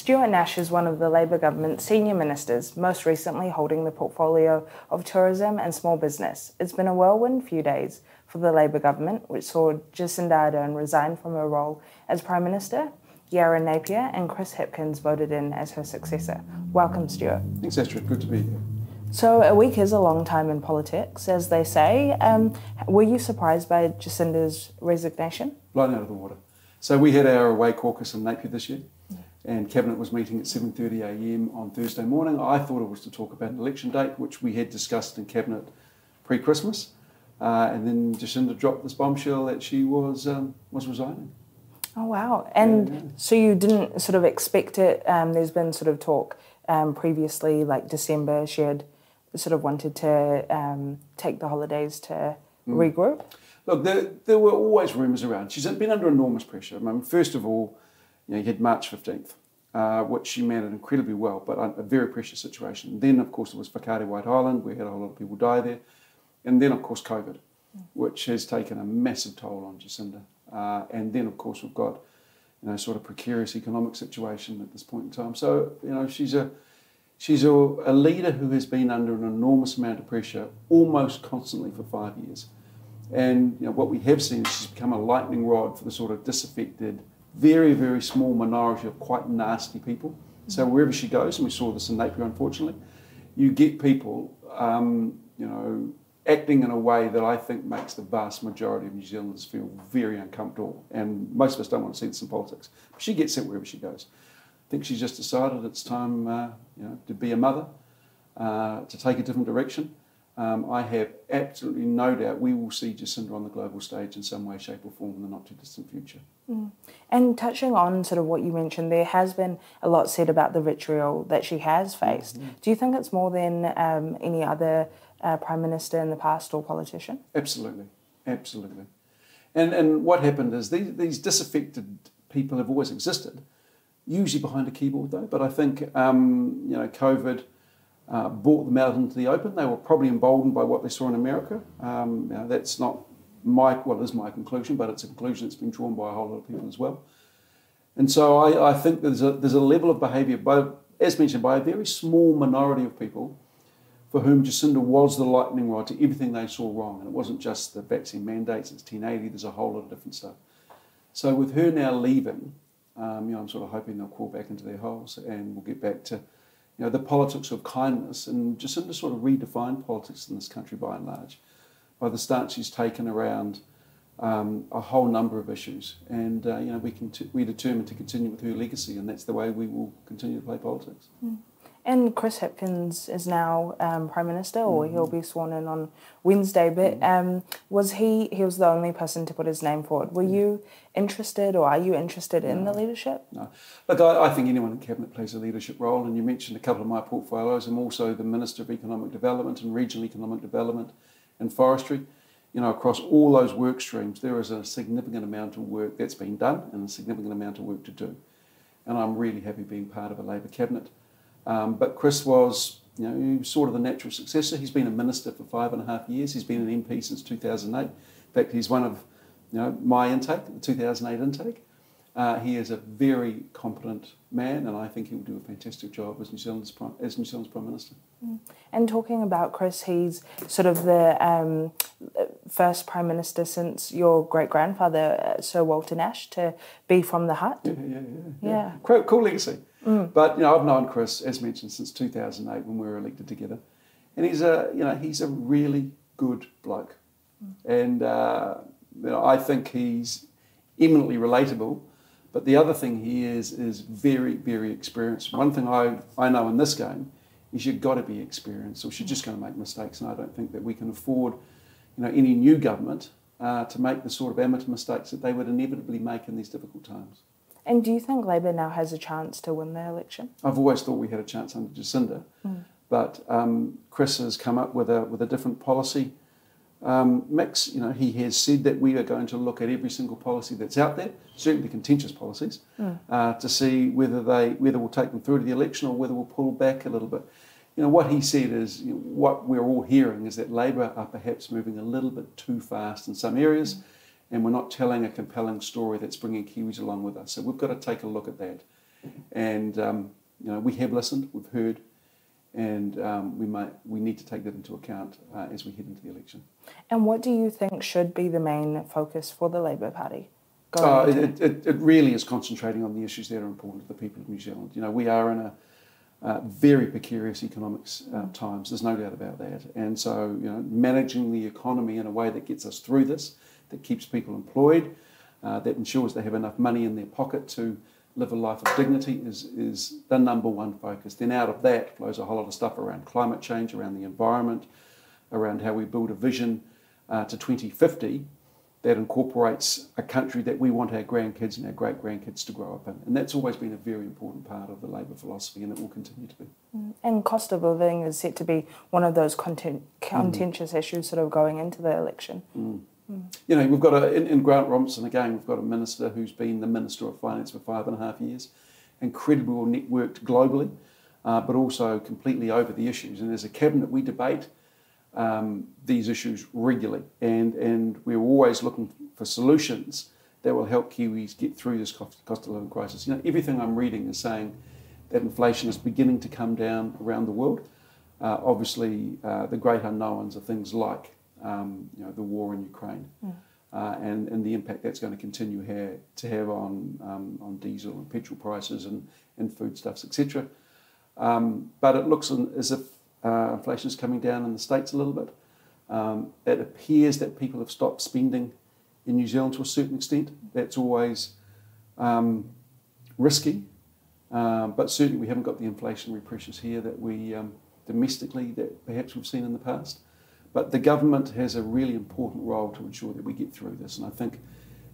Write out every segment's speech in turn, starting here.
Stuart Nash is one of the Labour government's senior ministers, most recently holding the portfolio of tourism and small business. It's been a whirlwind few days for the Labour government, which saw Jacinda Ardern resign from her role as Prime Minister, Napier and Chris Hipkins voted in as her successor. Welcome, Stuart. Thanks, Astrid. Good to be here. So a week is a long time in politics, as they say. Were you surprised by Jacinda's resignation? Blown out of the water. So we had our away caucus in Napier this year, and Cabinet was meeting at 7:30 a.m. on Thursday morning. I thought it was to talk about an election date, which we had discussed in Cabinet pre-Christmas, and then Jacinda dropped this bombshell that she was resigning. Oh, wow. And so you didn't sort of expect it? There's been sort of talk previously, like December, she had sort of wanted to take the holidays to regroup? Look, there were always rumours around. She's been under enormous pressure. I mean, first of all, you had March 15th, which she managed incredibly well, but a very precious situation. Then, of course, it was Whakaari White Island. We had a whole lot of people die there. And then, of course, COVID, which has taken a massive toll on Jacinda. And then, of course, we've got, sort of precarious economic situation at this point in time. So, she's a leader who has been under an enormous amount of pressure almost constantly for 5 years. And what we have seen is she's become a lightning rod for the sort of disaffected, very, very small minority of quite nasty people. So wherever she goes, and we saw this in Napier, unfortunately, you get people, acting in a way that I think makes the vast majority of New Zealanders feel very uncomfortable. And most of us don't want to see this in politics. But she gets it wherever she goes. I think she's just decided it's time, to be a mother, to take a different direction. I have absolutely no doubt we will see Jacinda on the global stage in some way, shape or form in the not too distant future. And touching on sort of what you mentioned, there has been a lot said about the vitriol that she has faced. Do you think it's more than any other Prime Minister in the past or politician? Absolutely, absolutely. And what happened is these disaffected people have always existed, usually behind a keyboard though, but I think, COVID brought them out into the open. They were probably emboldened by what they saw in America. That's not it is my conclusion, but it's a conclusion that's been drawn by a whole lot of people as well. And so I think there's a level of behaviour, as mentioned, by a very small minority of people for whom Jacinda was the lightning rod to everything they saw wrong. And it wasn't just the vaccine mandates, it's 1080, there's a whole lot of different stuff. So with her now leaving, I'm sort of hoping they'll crawl back into their holes and we'll get back to the politics of kindness. And Jacinda sort of redefined politics in this country by and large, by the stance she's taken around a whole number of issues. And we're determined to continue with her legacy, and that's the way we will continue to play politics. And Chris Hipkins is now Prime Minister, or he'll be sworn in on Wednesday, but he was the only person to put his name forward. Were you interested, or are you interested in the leadership? No. Look, I think anyone in Cabinet plays a leadership role, and you mentioned a couple of my portfolios. I'm also the Minister of Economic Development and Regional Economic Development and Forestry. Across all those work streams, there is a significant amount of work that's been done and a significant amount of work to do. And I'm really happy being part of a Labour Cabinet. But Chris was, he was sort of the natural successor. He's been a minister for 5.5 years. He's been an MP since 2008. In fact, he's one of, my intake, the 2008 intake. He is a very competent man, and I think he will do a fantastic job as New Zealand's Prime Minister. And talking about Chris, he's sort of the first Prime Minister since your great-grandfather, Sir Walter Nash, to be from the hut. Yeah. Cool legacy. But I've known Chris, as mentioned, since 2008 when we were elected together, and he's a really good bloke, and I think he's eminently relatable. But the other thing he is very, very experienced. One thing I know in this game is you've got to be experienced, or you're just going to make mistakes, and I don't think that we can afford, any new government to make the sort of amateur mistakes that they would inevitably make in these difficult times. And do you think Labour now has a chance to win the election? I've always thought we had a chance under Jacinda, but Chris has come up with a different policy mix. He has said that we are going to look at every single policy that's out there, certainly contentious policies, to see whether we'll take them through to the election or whether we'll pull back a little bit. What he said is, what we're all hearing is that Labour are perhaps moving a little bit too fast in some areas, and we're not telling a compelling story that's bringing Kiwis along with us. So we've got to take a look at that. And we have listened, we've heard, and we need to take that into account as we head into the election. And what do you think should be the main focus for the Labour Party? It really is concentrating on the issues that are important to the people of New Zealand. We are in a very precarious economics times, there's no doubt about that. And so, managing the economy in a way that gets us through this, that keeps people employed, that ensures they have enough money in their pocket to live a life of dignity is the number one focus. Then out of that flows a whole lot of stuff around climate change, around the environment, around how we build a vision to 2050 that incorporates a country that we want our grandkids and our great-grandkids to grow up in. And that's always been a very important part of the Labour philosophy, and it will continue to be. And cost of living is set to be one of those contentious issues sort of going into the election. We've got in Grant Robertson, again, we've got a minister who's been the Minister of Finance for 5.5 years, incredibly well networked globally, but also completely over the issues. And as a cabinet, we debate these issues regularly, and we're always looking for solutions that will help Kiwis get through this cost of living crisis. Everything I'm reading is saying that inflation is beginning to come down around the world. Obviously, the great unknowns are things like the war in Ukraine and the impact that's going to continue to have on diesel and petrol prices and foodstuffs, etc. But it looks as if inflation is coming down in the States a little bit. It appears that people have stopped spending in New Zealand to a certain extent. That's always risky, but certainly we haven't got the inflationary pressures here that we domestically that perhaps we've seen in the past. But the government has a really important role to ensure that we get through this. And I think,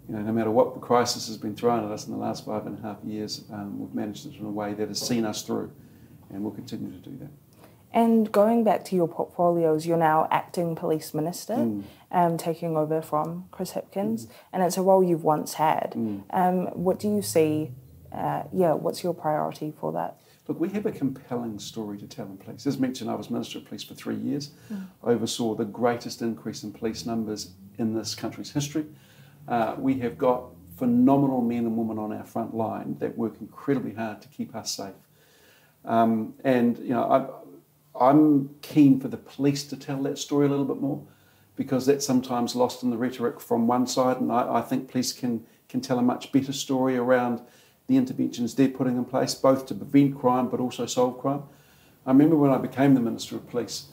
no matter what the crisis has been thrown at us in the last 5.5 years, we've managed it in a way that has seen us through, and we'll continue to do that. And going back to your portfolios, you're now acting police minister, taking over from Chris Hipkins, and it's a role you've once had. What do you see? What's your priority for that? Look, we have a compelling story to tell in police. As mentioned, I was Minister of Police for 3 years. I oversaw the greatest increase in police numbers in this country's history. We have got phenomenal men and women on our front line that work incredibly hard to keep us safe. I'm keen for the police to tell that story a little bit more, because that's sometimes lost in the rhetoric from one side, and I think police can tell a much better story around the interventions they're putting in place, both to prevent crime but also solve crime. I remember when I became the Minister of Police,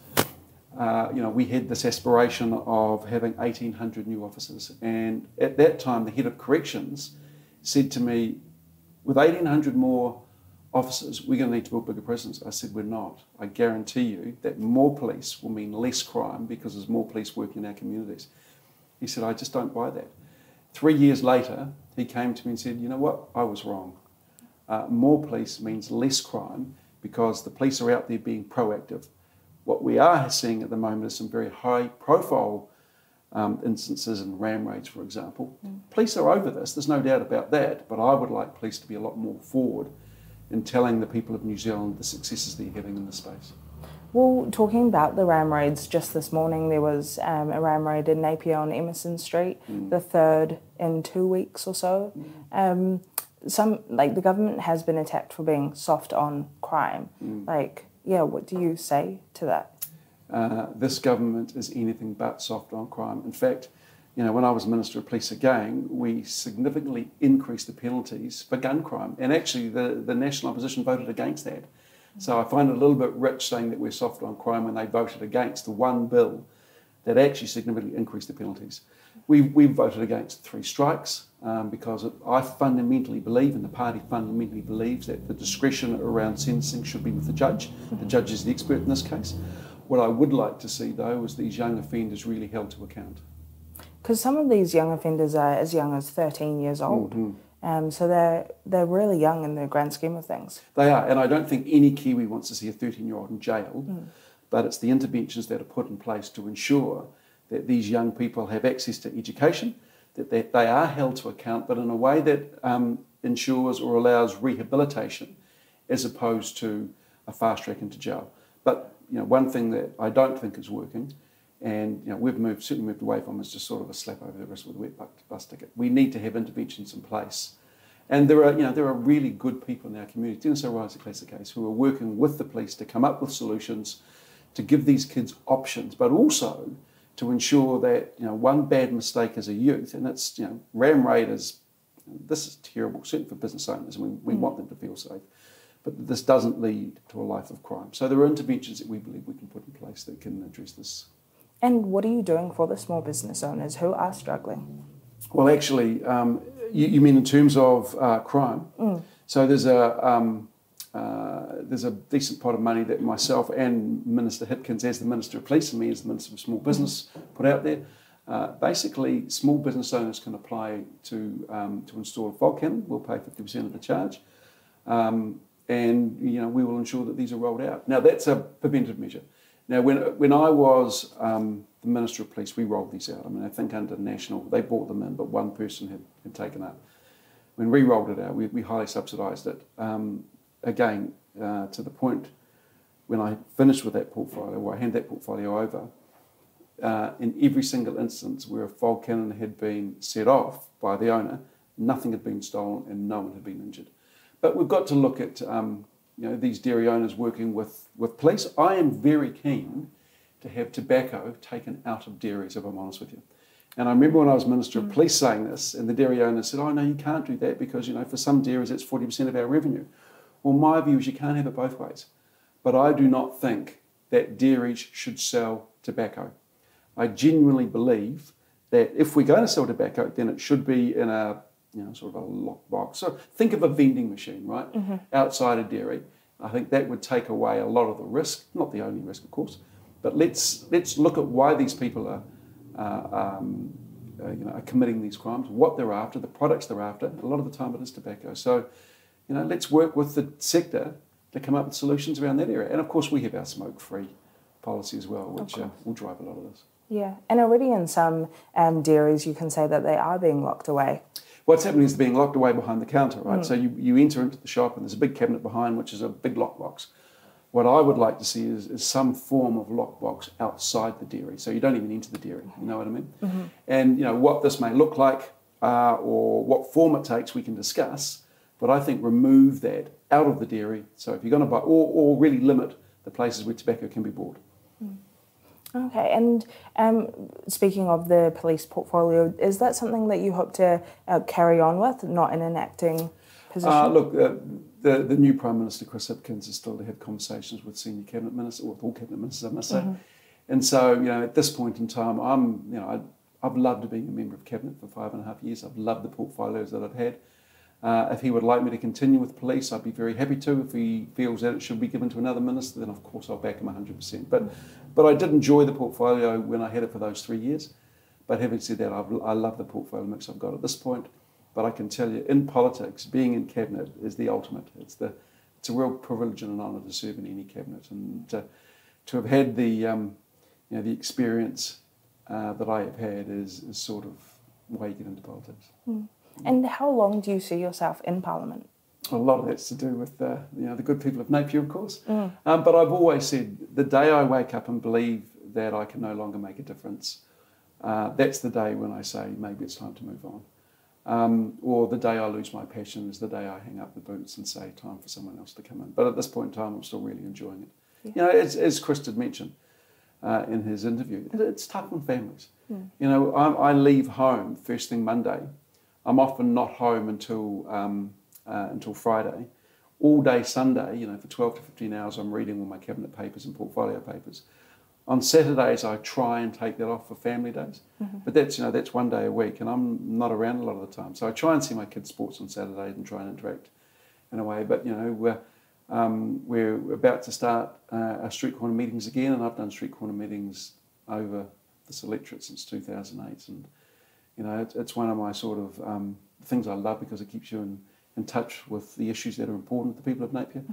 we had this aspiration of having 1,800 new officers, and at that time the head of corrections said to me, with 1,800 more officers, we're going to need to build bigger prisons. I said, we're not. I guarantee you that more police will mean less crime because there's more police working in our communities. He said, I just don't buy that. 3 years later, he came to me and said, you know what, I was wrong. More police means less crime because the police are out there being proactive. What we are seeing at the moment is some very high-profile instances in ram raids, for example. Police are over this, there's no doubt about that, but I would like police to be a lot more forward in telling the people of New Zealand the successes they're having in this space. Well, talking about the ram raids, just this morning there was a ram raid in Napier on Emerson Street, the third in 2 weeks or so. The government has been attacked for being soft on crime. What do you say to that? This government is anything but soft on crime. In fact, when I was Minister of Police again, we significantly increased the penalties for gun crime. And actually, the National Opposition voted against that. So I find it a little bit rich saying that we're soft on crime when they voted against the one bill that actually significantly increased the penalties. We voted against 3 strikes because I fundamentally believe, and the party fundamentally believes, that the discretion around sentencing should be with the judge. The judge is the expert in this case. What I would like to see, though, is these young offenders really held to account. Because some of these young offenders are as young as 13 years old. So they're really young in the grand scheme of things. They are, and I don't think any Kiwi wants to see a 13-year-old in jail, but it's the interventions that are put in place to ensure that these young people have access to education, that they are held to account, but in a way that ensures or allows rehabilitation as opposed to a fast track into jail. But one thing that I don't think is working, and we've certainly moved away from, is just sort of a slap over the wrist with a wet bus ticket. We need to have interventions in place, And there are really good people in our community, didn't so right as a classic case, who are working with the police to come up with solutions to give these kids options, but also to ensure that one bad mistake as a youth, and it's ram raiders. This is terrible, certainly for business owners, and we want them to feel safe. But this doesn't lead to a life of crime. So there are interventions that we believe we can put in place that can address this. And what are you doing for the small business owners who are struggling? Well, actually, you mean in terms of crime? So there's a decent pot of money that myself and Minister Hitkins, as the Minister of Police, and me as the Minister of Small Business, put out there. Basically, small business owners can apply to install a fog cannon. We'll pay 50% of the charge, and we will ensure that these are rolled out. Now, that's a preventive measure. Now, when I was the Minister of Police, we rolled these out. I mean, I think under National, they bought them in, but one person had taken up. When we rolled it out, we highly subsidised it. Again, to the point when I finished with that portfolio, or I hand that portfolio over, in every single instance where a fog cannon had been set off by the owner, nothing had been stolen and no one had been injured. But we've got to look at these dairy owners working with police. I am very keen to have tobacco taken out of dairies, if I'm honest with you. And I remember when I was Minister of Police saying this, and the dairy owner said, "Oh no, you can't do that because for some dairies that's 40% of our revenue." Well, my view is you can't have it both ways. But I do not think that dairies should sell tobacco. I genuinely believe that if we're going to sell tobacco, then it should be in a sort of a lockbox. So think of a vending machine, right, outside a dairy. I think that would take away a lot of the risk, not the only risk, of course. But let's look at why these people are committing these crimes, what they're after, the products they're after. A lot of the time it is tobacco. So let's work with the sector to come up with solutions around that area. And of course, we have our smoke-free policy as well, which will drive a lot of this. Yeah, and already in some dairies, you can say that they are being locked away. What's happening is they're being locked away behind the counter, right? So you enter into the shop and there's a big cabinet behind, which is a big lockbox. What I would like to see is some form of lockbox outside the dairy, so you don't even enter the dairy. You know what I mean? And what this may look like or what form it takes, we can discuss. But I think remove that out of the dairy. So if you're going to buy, or really limit the places where tobacco can be bought. Okay, and speaking of the police portfolio, is that something that you hope to carry on with, not in an acting position? Look, the new Prime Minister, Chris Hipkins, is still to have conversations with senior cabinet ministers, or with all cabinet ministers, I must say. And so, at this point in time, I've loved being a member of cabinet for 5.5 years. I've loved the portfolios that I've had. If he would like me to continue with police, I'd be very happy to. If he feels that it should be given to another minister, then of course I'll back him 100%. But I did enjoy the portfolio when I had it for those 3 years. But having said that, I love the portfolio mix I've got at this point. But I can tell you, in politics, being in cabinet is the ultimate. It's a real privilege and an honour to serve in any cabinet, and to have had the experience that I have had is sort of why you get into politics. And how long do you see yourself in Parliament? A lot of that's to do with the good people of Napier, of course. But I've always said the day I wake up and believe that I can no longer make a difference, that's the day when I say maybe it's time to move on. Or the day I lose my passion is the day I hang up the boots and say time for someone else to come in. But at this point in time, I'm still really enjoying it. Yeah. As Chris did mention in his interview, it's tough on families. I leave home first thing Monday. I'm often not home until Friday. All day Sunday, for 12 to 15 hours, I'm reading all my cabinet papers and portfolio papers. On Saturdays, I try and take that off for family days. But that's 1 day a week, and I'm not around a lot of the time. So I try and see my kids' sports on Saturdays and try and interact in a way. But we're about to start our street corner meetings again, and I've done street corner meetings over this electorate since 2008, and it's one of my sort of things I love because it keeps you in touch with the issues that are important to the people of Napier.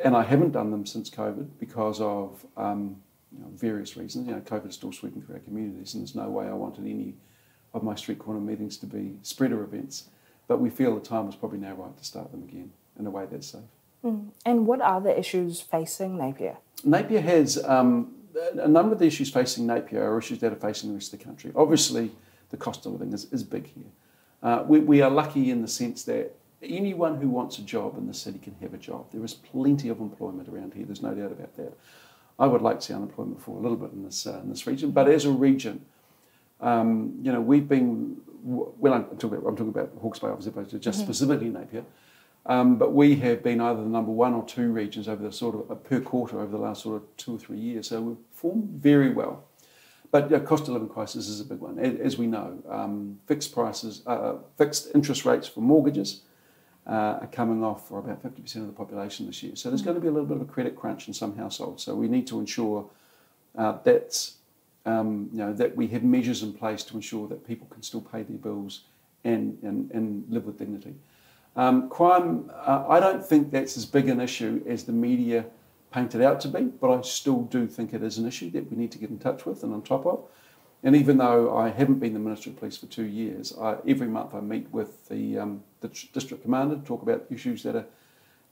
And I haven't done them since COVID because of various reasons. COVID is still sweeping through our communities, and there's no way I wanted any of my street corner meetings to be spreader events. But we feel the time is probably now right to start them again in a way that's safe. And what are the issues facing Napier? Napier has a number of the issues facing Napier are issues that are facing the rest of the country. Obviously, the cost of living is big here. We are lucky in the sense that anyone who wants a job in the city can have a job. There is plenty of employment around here, there's no doubt about that. I would like to see unemployment fall a little bit in this region, but as a region, we've been, well, I'm talking about Hawke's Bay, obviously, opposed to just specifically Napier, but we have been either the number 1 or 2 regions over the sort of per quarter over the last sort of 2 or 3 years. So we've performed very well. But cost of living crisis is a big one, as we know. Fixed interest rates for mortgages are coming off for about 50% of the population this year. So there's going to be a little bit of a credit crunch in some households. So we need to ensure that we have measures in place to ensure that people can still pay their bills and live with dignity. Crime, I don't think that's as big an issue as the media paint it out to be, but I still do think it is an issue that we need to get in touch with and on top of. And even though I haven't been the Minister of Police for 2 years, every month I meet with the District Commander to talk about issues that are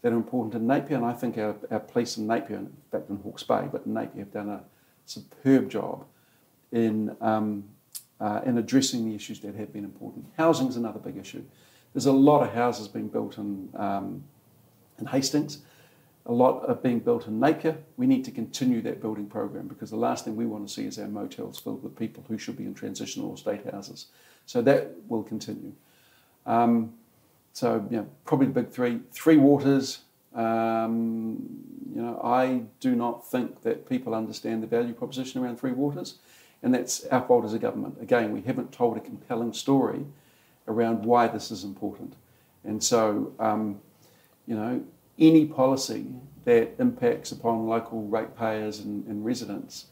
important in Napier, and I think our police in Napier, in fact in Hawke's Bay, but in Napier have done a superb job in addressing the issues that have been important. Housing is another big issue. There's a lot of houses being built in Hastings. A lot are being built in Napier. We need to continue that building program because the last thing we want to see is our motels filled with people who should be in transitional or state houses. So that will continue. Probably the big three waters. I do not think that people understand the value proposition around three waters, and that's our fault as a government. Again, we haven't told a compelling story around why this is important. And so, any policy that impacts upon local ratepayers and residents,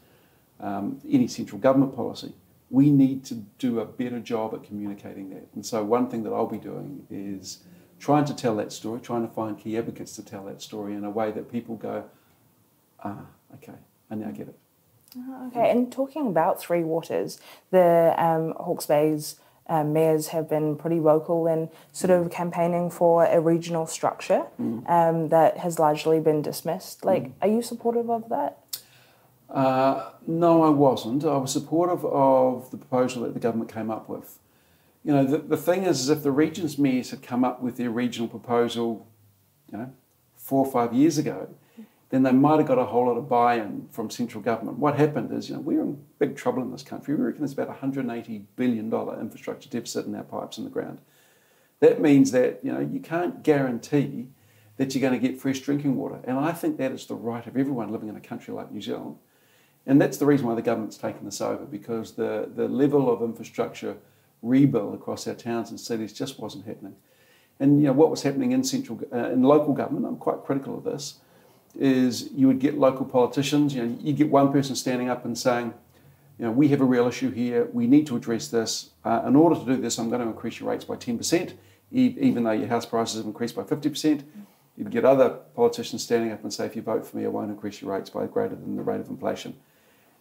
any central government policy, we need to do a better job at communicating that. And so one thing that I'll be doing is trying to tell that story, trying to find key advocates to tell that story in a way that people go, okay, I now get it. Okay, and talking about Three Waters, the Hawke's Bay's mayors have been pretty vocal in sort of campaigning for a regional structure that has largely been dismissed. Are you supportive of that? No, I wasn't. I was supportive of the proposal that the government came up with. The thing is if the region's mayors had come up with their regional proposal, 4 or 5 years ago, then they might have got a whole lot of buy-in from central government. What happened is, we're in big trouble in this country. We reckon there's about $180 billion infrastructure deficit in our pipes in the ground. That means that, you can't guarantee that you're going to get fresh drinking water. And I think that is the right of everyone living in a country like New Zealand. And that's the reason why the government's taken this over, because the level of infrastructure rebuild across our towns and cities just wasn't happening. And, what was happening in local government, I'm quite critical of this, is you would get local politicians, you get one person standing up and saying, we have a real issue here, we need to address this. In order to do this, I'm going to increase your rates by 10%, even though your house prices have increased by 50%. You'd get other politicians standing up and say, if you vote for me, I won't increase your rates by greater than the rate of inflation.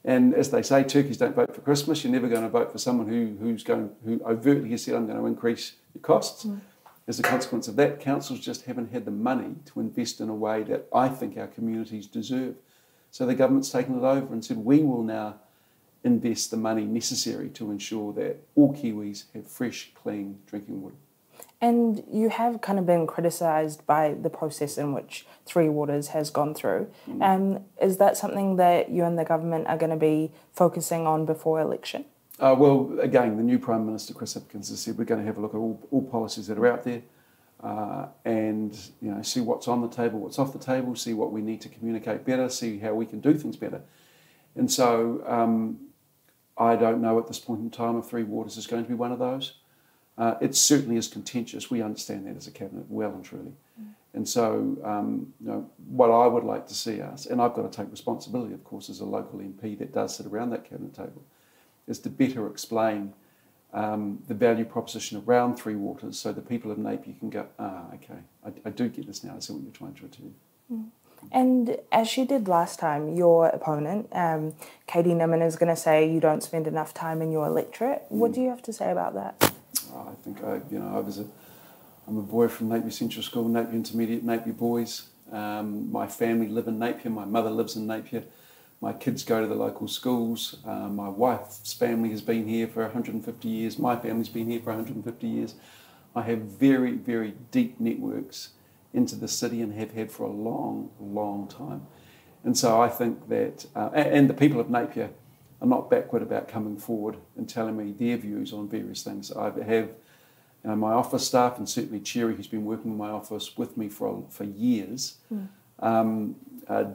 And as they say, turkeys don't vote for Christmas. You're never going to vote for someone who overtly has said, I'm going to increase your costs. As a consequence of that, councils just haven't had the money to invest in a way that I think our communities deserve. So the government's taken it over and said, we will now invest the money necessary to ensure that all Kiwis have fresh, clean drinking water. And you have kind of been criticised by the process in which Three Waters has gone through. Is that something that you and the government are going to be focusing on before election? Well, again, the new Prime Minister, Chris Hipkins, has said we're going to have a look at all policies that are out there and see what's on the table, what's off the table, see what we need to communicate better, see how we can do things better. And so I don't know at this point in time if Three Waters is going to be one of those. It certainly is contentious. We understand that as a cabinet well and truly. And so what I would like to see us, and I've got to take responsibility, of course, as a local MP that does sit around that cabinet table, is to better explain the value proposition around Three Waters so the people of Napier can go, okay, I do get this now, I see what you're trying to achieve. And as you did last time, your opponent, Katie Nimmin, is going to say you don't spend enough time in your electorate. What do you have to say about that? I think I'm a boy from Napier Central School, Napier Intermediate, Napier Boys. My family live in Napier, my mother lives in Napier. My kids go to the local schools. My wife's family has been here for 150 years. My family's been here for 150 years. I have very, very deep networks into the city and have had for a long, long time. And so I think that, and the people of Napier are not backward about coming forward and telling me their views on various things. I have my office staff, and certainly Cherry, who's been working in my office with me for years,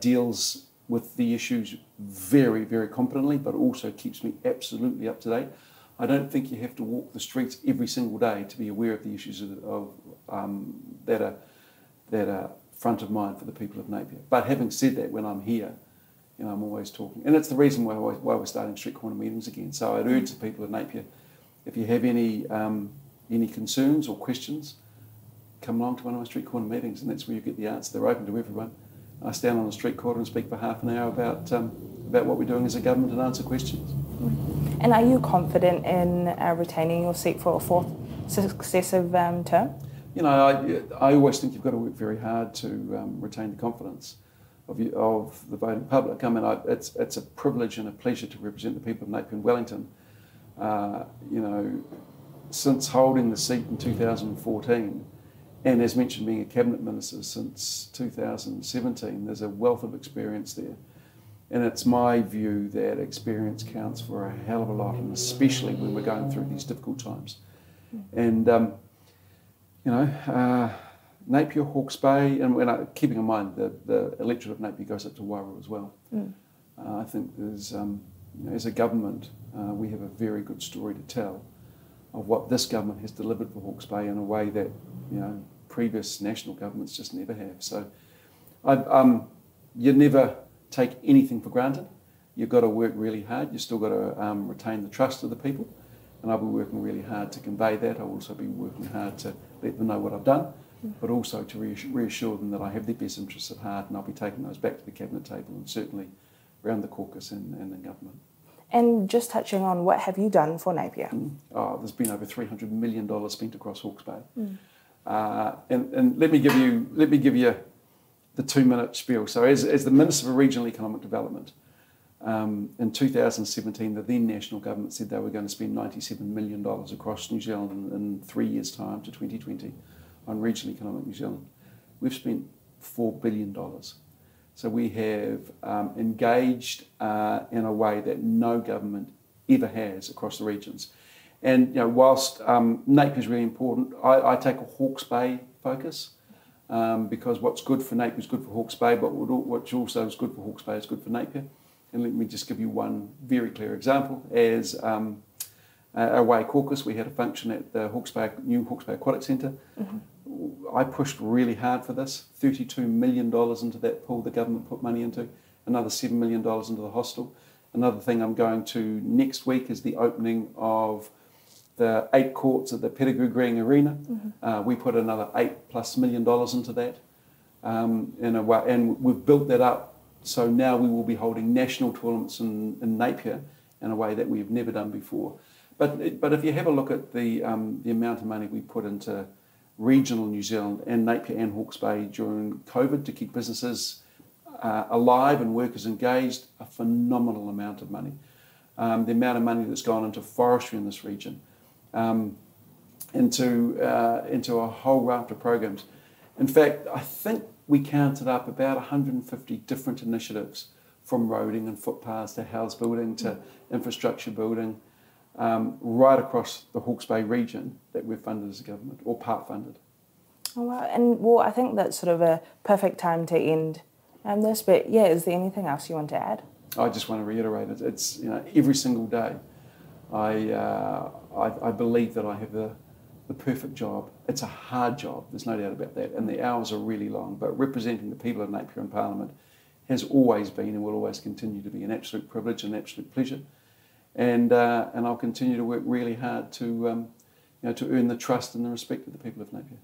deals with the issues very, very competently, but also keeps me absolutely up to date. I don't think you have to walk the streets every single day to be aware of the issues that are front of mind for the people of Napier. But having said that, when I'm here, I'm always talking. And it's the reason why we're starting street corner meetings again. So I'd urge the people of Napier, if you have any concerns or questions, come along to one of my street corner meetings, and that's where you get the answer. They're open to everyone. I stand on the street corner and speak for half an hour about what we're doing as a government and answer questions. And are you confident in retaining your seat for a fourth successive term? I always think you've got to work very hard to retain the confidence of the voting public. I mean, it's a privilege and a pleasure to represent the people of Napier and Wellington. Since holding the seat in 2014, and as mentioned, being a cabinet minister since 2017, there's a wealth of experience there. And it's my view that experience counts for a hell of a lot, and especially when we're going through these difficult times. And, Napier, Hawke's Bay, and keeping in mind the electorate of Napier goes up to Wairau as well. I think there's, as a government, we have a very good story to tell of what this government has delivered for Hawke's Bay in a way that previous national governments just never have. So you never take anything for granted. You've got to work really hard. You've still got to retain the trust of the people, and I'll be working really hard to convey that. I'll also be working hard to let them know what I've done, but also to reassure them that I have their best interests at heart, and I'll be taking those back to the cabinet table and certainly around the caucus and the government. And just touching on, what have you done for Napier? There's been over $300 million spent across Hawke's Bay. And let me give you the 2-minute spiel. So as the Minister for Regional Economic Development, in 2017, the then national government said they were going to spend $97 million across New Zealand in 3 years' time to 2020 on regional economic New Zealand. We've spent $4 billion. So we have engaged in a way that no government ever has across the regions. And whilst Napier is really important, I take a Hawke's Bay focus because what's good for Napier is good for Hawke's Bay, but what also is good for Hawke's Bay is good for Napier. And let me just give you one very clear example. As a Away Caucus, we had a function at the new Hawke's Bay Aquatic Centre. I pushed really hard for this, $32 million into that pool the government put money into, another $7 million into the hostel. Another thing I'm going to next week is the opening of the 8 courts at the Pettigrew Green Arena. We put another $8+ million into that. And we've built that up, so now we will be holding national tournaments in Napier in a way that we've never done before. But if you have a look at the amount of money we put into regional New Zealand and Napier and Hawke's Bay during COVID to keep businesses alive and workers engaged, a phenomenal amount of money. The amount of money that's gone into forestry in this region, into a whole raft of programs. In fact, I think we counted up about 150 different initiatives, from roading and footpaths to house building to infrastructure building, right across the Hawke's Bay region that we've funded as a government, or part funded. Oh, wow. And I think that's sort of a perfect time to end this, but is there anything else you want to add? I just want to reiterate it. It's every single day I believe that I have the perfect job. It's a hard job, there's no doubt about that, and the hours are really long, but representing the people of Napier in Parliament has always been and will always continue to be an absolute privilege and an absolute pleasure. And I'll continue to work really hard to earn the trust and the respect of the people of Napier.